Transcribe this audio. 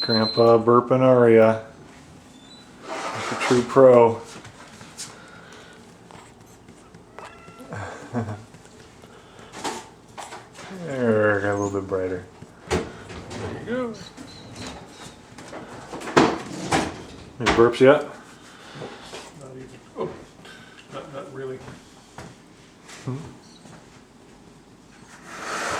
Grandpa burping Aria. Like a true pro. There, got a little bit brighter. There you go. Any burps yet?